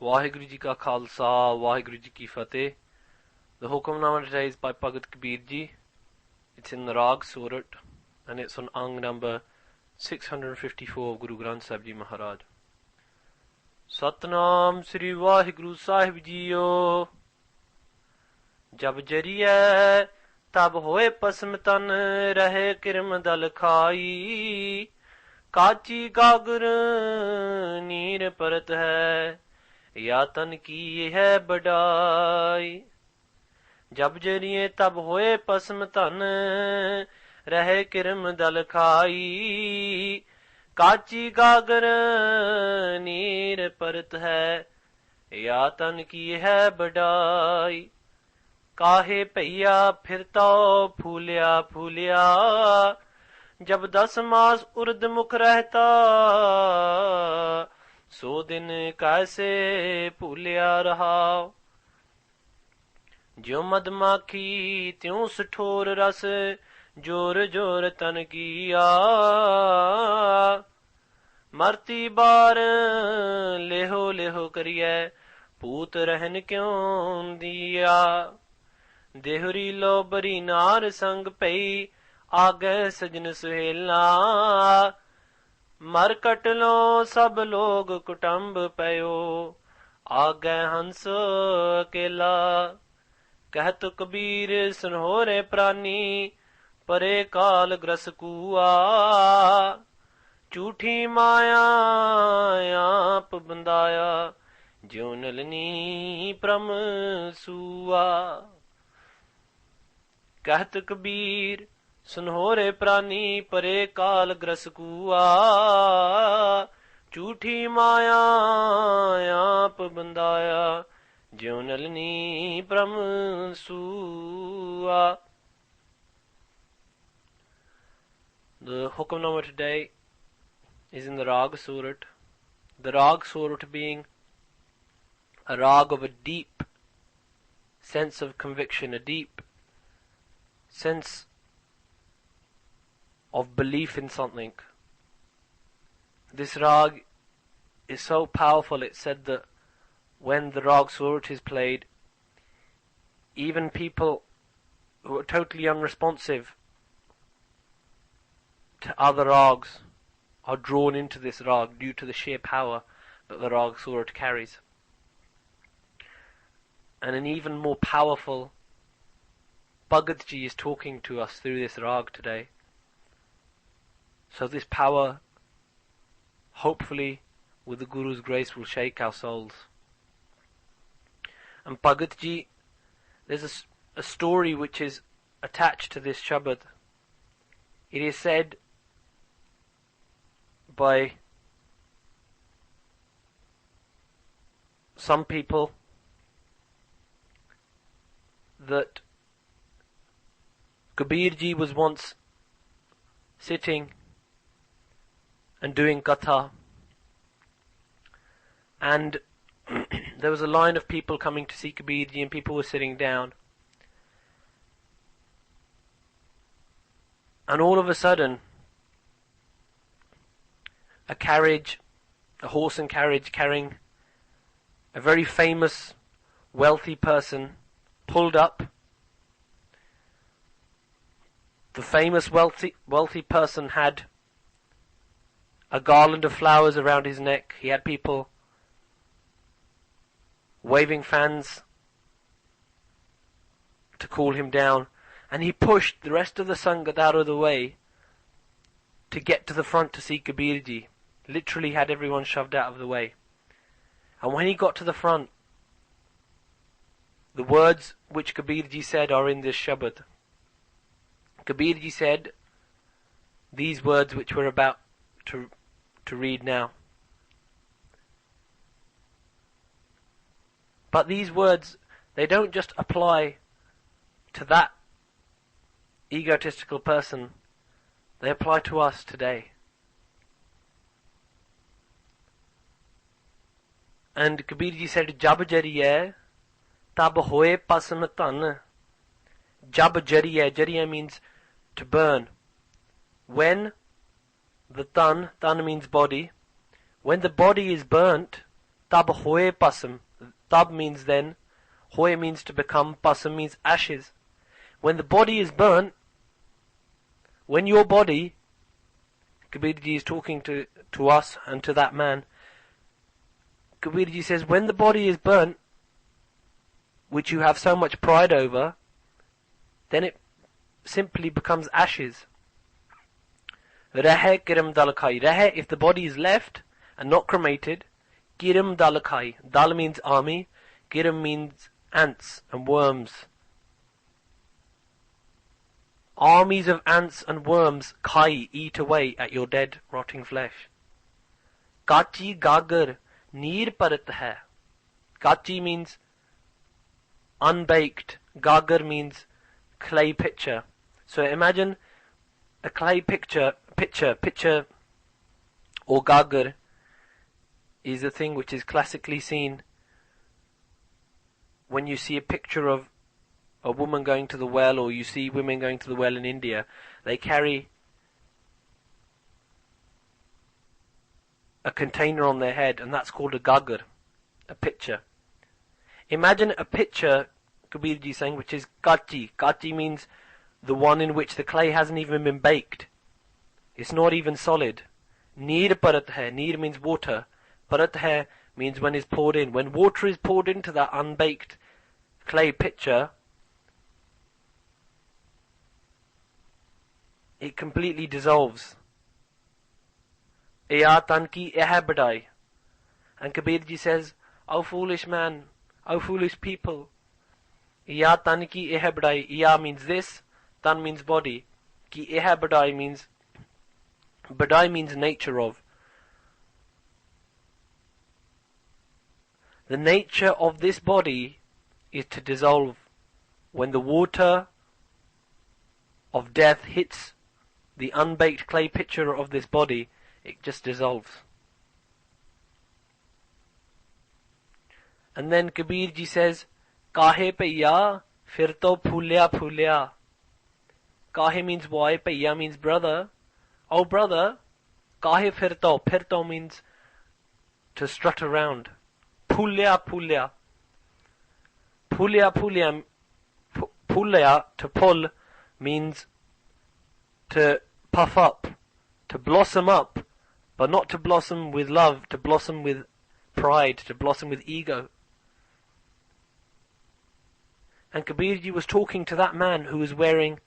Waheguru Ji Ka Khalsa, Waheguru Ji Ki Fateh. The Hukamnama today is by Bhagat Kabeer Ji. It's in the RAAG SORAT and it's on Ang number 654 of Guru Granth Sahib Ji Maharaj. Satnam Sri Waheguru Sahib Jiyo. Jab jariye tab hoye pasm tan rahe kirm dal khai. काची गागर नीर परत है या तन की है बड़ाई जब जरिए तब होए पस्म तन रहे किरम दल खाई काची गागर नीर परत है या तन की है बड़ाई काहे भैया फिरता फूलिया फूलिया जब 10 मास उर्द मुख रहता सो दिन कैसे भूलिया रहा ज्यों मधमाखी त्यों सठोर रस जोर जोर तन किया मरती बार लेहो लेहो करिए पूत रहन क्यों दिया देहरी लो बरी नार संग पई आगे सजन सुहेला मर कट लो सब लोग कुटुंब पयो आगे हंस अकेला कहत कबीर सुनहोरे प्राणी परे काल ग्रस कुआ झूठी माया आप बंदाया ज्यों नलनी प्रम सुआ कहत कबीर सुनहोरे प्राणी परे काल ग्रस कुआ झूठी माया आप बंदाया ज्यों नलनी प्रम सुआ. The Hukamnama today is in the RAAG Sorat. The RAAG Sorat being a rag of a deep sense of conviction, a deep sense of belief in something. This rag is so powerful, it's said that when the RAAG Sorat is played, even people who are totally unresponsive to other rags are drawn into this rag due to the sheer power that the RAAG Sorat carries. And an even more powerful Bhagat Ji is talking to us through this rag today. So this power, hopefully, with the Guru's grace, will shake our souls. And Bhagat Ji, there's a story which is attached to this Shabad. It is said by some people that Kabeer Ji was once sitting and doing katha, and there was a line of people coming to see Kabeer Ji and people were sitting down, and all of a sudden a horse and carriage carrying a very famous wealthy person pulled up. The famous wealthy person had a garland of flowers around his neck. He had people waving fans to cool him down, and he pushed the rest of the Sangat out of the way to get to the front to see Kabeer Ji. Literally had everyone shoved out of the way. And when he got to the front, the words which Kabeer Ji said are in this Shabad. Kabeer Ji said these words which we're about to read now. But these words, they don't just apply to that egotistical person, they apply to us today. And Kabeer Ji said, Jab jariye tab hoye pasm tan. Jab jariye, jariye means to burn. When the tan means body, when the body is burnt, tab hoye pasam. Tab means then, hoye means to become, pasam means ashes. When the body is burnt, when your body, Kabeer is talking to us and to that man, Kabeer says, when the body is burnt, which you have so much pride over, then it simply becomes ashes. Rahe kiram dal khai. Rahe, if the body is left and not cremated, kiram dal khai. Dal means army, kiram means ants and worms. Armies of ants and worms khai, eat away at your dead, rotting flesh. Kachi gagar, neer parat hai. Kachi means unbaked. Gagar means clay pitcher. So imagine a clay pitcher or gagar is a thing which is classically seen when you see a picture of a woman going to the well, or you see women going to the well in India. They carry a container on their head, and that's called a gagar, a pitcher. Imagine a pitcher, Kabeer ji saying, which is kachi. Kachi means the one in which the clay hasn't even been baked. It's not even solid. Neer parat hai. Neer means water. Parat hai means when it's poured in. When water is poured into that unbaked clay pitcher, it completely dissolves. Iya tanki eha badai. And Kabeer ji says, "O foolish man, O foolish people, iya tanki eha badai." Iya means this, tan means body. Ki eha badai means nature of. The nature of this body is to dissolve. When the water of death hits the unbaked clay pitcher of this body, it just dissolves. And then Kabeer ji says, "Kahe paiya, fir to phulya phulya." Kahe means why, paiya means brother. Oh brother, kahe fir to? Fir to means to strut around. Phulya phulya. Phulya phulya. Phulya, to pull, means to puff up, to blossom up, but not to blossom with love, to blossom with pride, to blossom with ego. And Kabeer ji was talking to that man who was wearing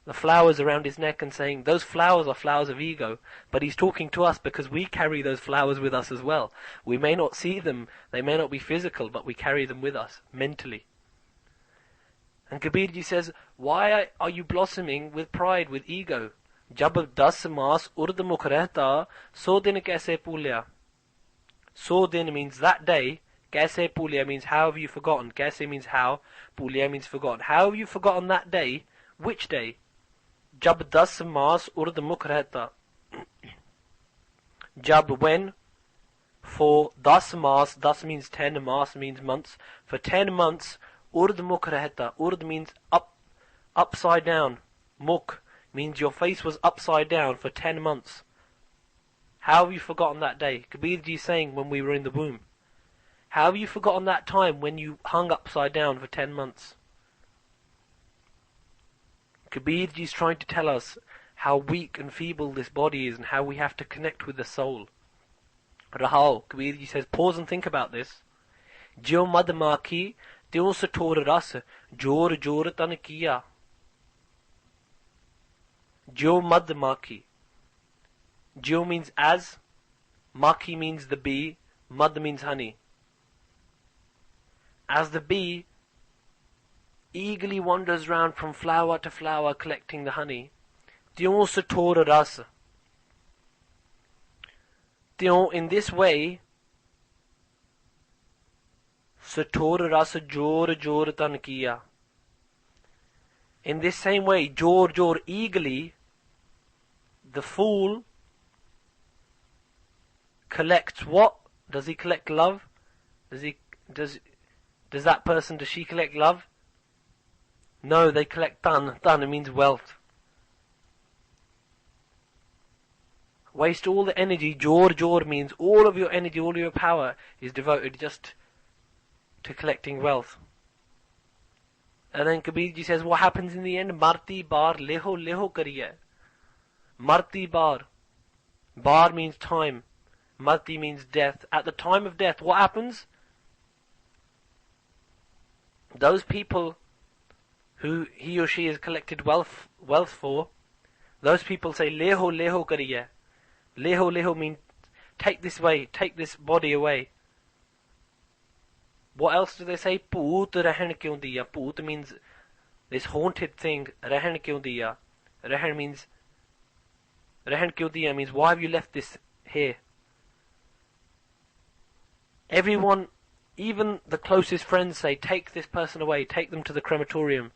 the flowers around his neck and saying, those flowers are flowers of ego, but he's talking to us because we carry those flowers with us as well. We may not see them, they may not be physical, but we carry them with us, mentally. And Kabeer ji says, why are you blossoming with pride, with ego? Jab 10 maas urd mukh rehta, so din kaise pulya. So din means that day, kaise pulya means how have you forgotten, kaise means how, pulya means forgotten. How have you forgotten that day? Which day? Jab 10 maas urd mukh rehta. Jab, when? For 10 maas, 10 means 10, maas means months. For 10 months, urd mukh rehta. Urd means up, upside down. Mukh means your face was upside down for 10 months. How have you forgotten that day? Kabeer ji is saying when we were in the womb. How have you forgotten that time when you hung upside down for 10 months? Kabeer ji is trying to tell us how weak and feeble this body is and how we have to connect with the soul. Rahao, Kabeer ji says, pause and think about this. Jo mad makhi, tyon sator ras, jor jor tan kiya. Jo mad makhi. Jo means as, makhi means the bee, mad means honey. As the bee eagerly wanders round from flower to flower collecting the honey, tyon sator ras. Tyon, in this way, sator ras jor jor tan kiya. In this same way, jor jor, eagerly, the fool collects what? Does he collect love? Does that person, does she collect love? No, they collect tan. Tan, it means wealth. waste all the energy. Jor means all of your energy, all of your power is devoted just to collecting wealth. And then Kabeer ji says, what happens in the end? Marti bar leho kariye. Marti bar. Bar means time. Marti means death. At the time of death, what happens? Those people who he or she has collected wealth for, those people say, leho kariye. Leho means take this way, take this body away. What else do they say? Poot rahan kyun diya. Poot means this haunted thing. Rahan kyun diya. Rahan kyun diya means why have you left this here? Everyone, even the closest friends say, take this person away, take them to the crematorium,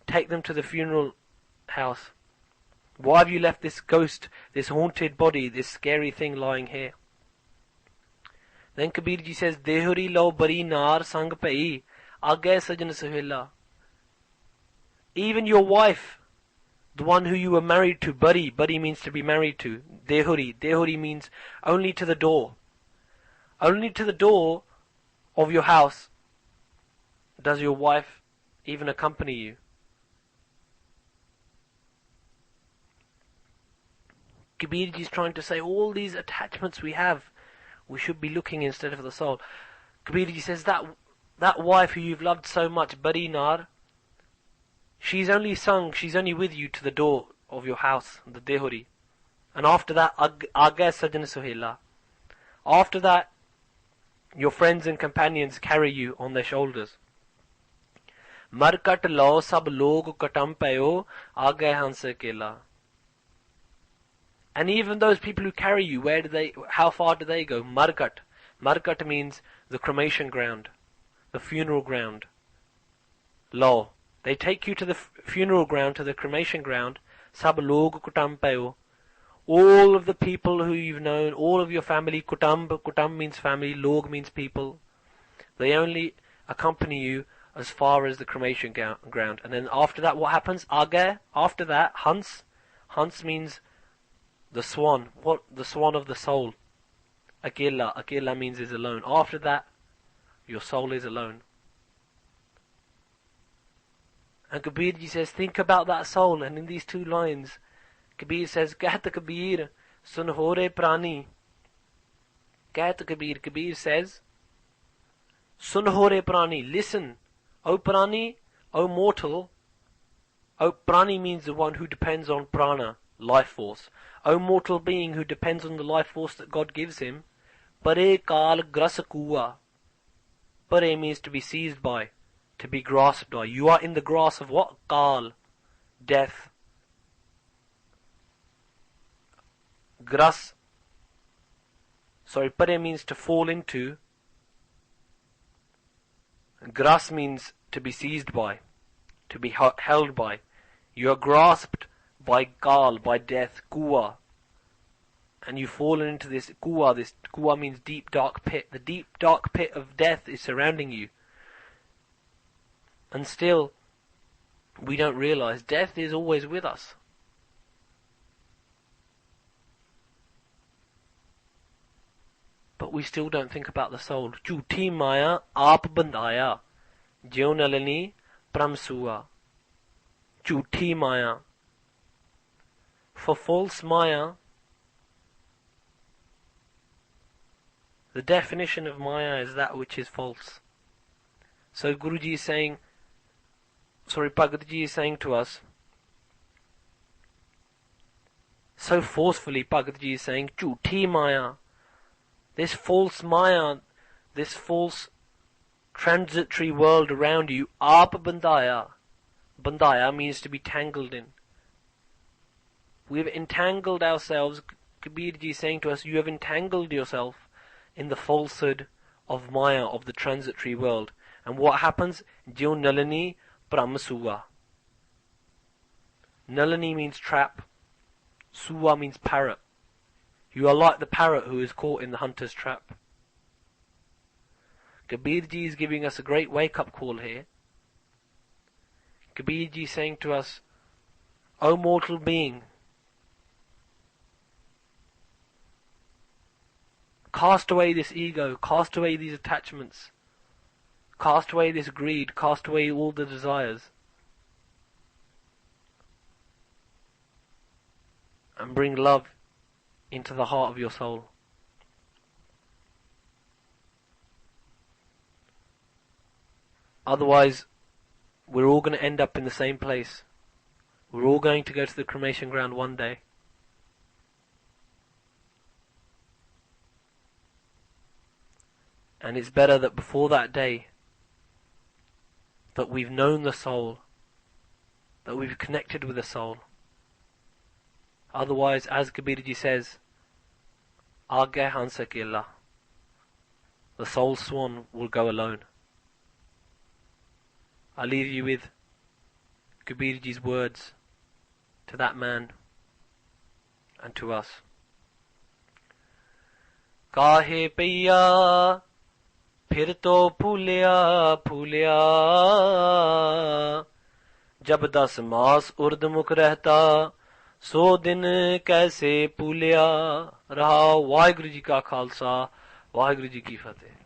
take them to the funeral house. Why have you left this ghost, this haunted body, this scary thing lying here? Then Kabeer ji says, Dehuri lo bari nar sang pai, agay sajan suhela. Even your wife, the one who you were married to, bari means to be married to. Dehuri means only to the door. Only to the door of your house does your wife even accompany you. Kabeer ji is trying to say all these attachments we have, we should be looking instead of the soul. Kabeer ji says that wife who you've loved so much, Bari Nar, she's only with you to the door of your house, the Dehuri. And after that, Agay Sajan Suhela. After that, your friends and companions carry you on their shoulders. Markat lao sab log katam payo, Agay Hanse Kela. And even those people who carry you, how far do they go? Markat. Markat means the cremation ground, the funeral ground. Law. They take you to the funeral ground, to the cremation ground. Sab log kutam payo. All of the people who you've known, all of your family, kutam means family, log means people. They only accompany you as far as the cremation ground. And then after that, what happens? Agay. After that, Hans. Hans means the swan. What? The swan of the soul. Akela means is alone. After that, your soul is alone. And Kabeer ji says, think about that soul. And in these two lines, Kabeer says, Kahat Kabeer, sun hore prani. Kahat Kabeer. Kabeer says, sun hore prani. Listen, O prani, O mortal. O prani means the one who depends on prana, life force. O mortal being who depends on the life force that God gives him. Pare kal gras kuwa. Pare means to be seized by, to be grasped by. You are in the grasp of what? Kal, death. Pare means to fall into. Gras means to be seized by, to be held by. You are grasped by Kal, by death, Kuwa. And you've fallen into this Kuwa. This Kuwa means deep dark pit. The deep dark pit of death is surrounding you. And still, we don't realize death is always with us. But we still don't think about the soul. Jhuti maya aap bandaya, jyo nalini pramsua. Jhuti maya. For false maya, the definition of maya is that which is false. So Guruji is saying, Bhagavad Ji is saying to us, so forcefully Bhagavad Ji is saying, Jhuti maya, this false maya, this false transitory world around you, aap bandaya. Bandaya means to be tangled in. We've entangled ourselves. Kabeer ji is saying to us, you have entangled yourself in the falsehood of maya, of the transitory world. And what happens? Jyo nalini pramasuva. Nalini means trap. Suva means parrot. You are like the parrot who is caught in the hunter's trap. Kabeer ji is giving us a great wake-up call here. Kabeer ji is saying to us, O mortal being, Cast away this ego, cast away these attachments, cast away this greed, cast away all the desires, and bring love into the heart of your soul. Otherwise, we're all going to end up in the same place. We're all going to go to the cremation ground one day. And it's better that before that day, that we've known the soul, that we've connected with the soul. Otherwise, as Kabeer says, Aage Hansa Killa, the soul-swan will go alone. I leave you with Kabeer's words to that man and to us. Kahe paiya फिर तो फूलिया फूलिया जब 10 मास उर्दमुख रहता 100 दिन कैसे फूलिया रहा। वाहिगुरु जी का खालसा वाहिगुरु जी की फतेह।